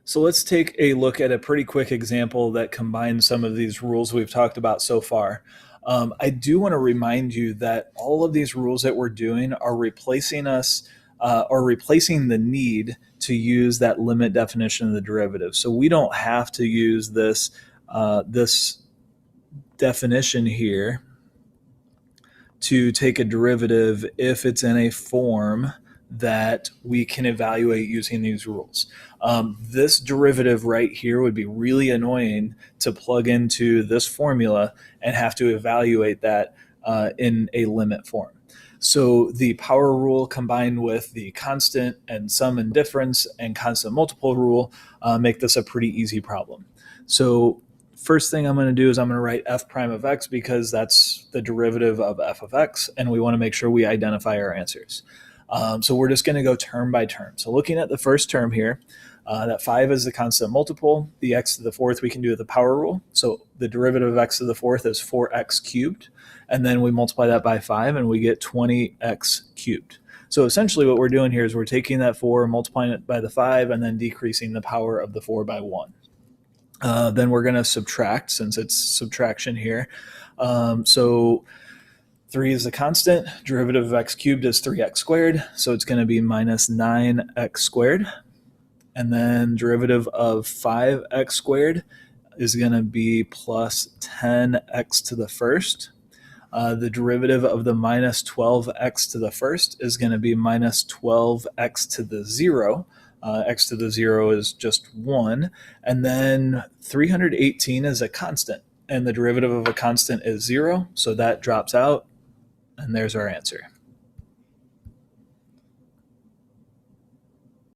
So let's take a look at a pretty quick example that combines some of these rules we've talked about so far. I do want to remind you that all of these rules that we're doing are replacing the need to use that limit definition of the derivative. So we don't have to use this definition here to take a derivative if it's in a form that we can evaluate using these rules. This derivative right here would be really annoying to plug into this formula and have to evaluate that in a limit form. So the power rule combined with the constant and sum and difference and constant multiple rule make this a pretty easy problem. So first thing I'm going to do is I'm going to write f prime of x because that's the derivative of f of x, and we want to make sure we identify our answers. So we're just going to go term by term. So looking at the first term here, that 5 is the constant multiple. The x to the fourth we can do with the power rule. So the derivative of x to the fourth is 4x cubed. And then we multiply that by 5 and we get 20x cubed. So essentially what we're doing here is we're taking that 4, multiplying it by the 5, and then decreasing the power of the 4 by 1. Then we're going to subtract since it's subtraction here. So 3 is the constant. Derivative of x cubed is 3x squared. So it's going to be minus 9x squared. And then derivative of 5x squared is going to be plus 10x to the first. The derivative of the minus 12x to the first is going to be minus 12x to the 0. X to the 0 is just 1. And then 318 is a constant. And the derivative of a constant is 0. So that drops out. And there's our answer.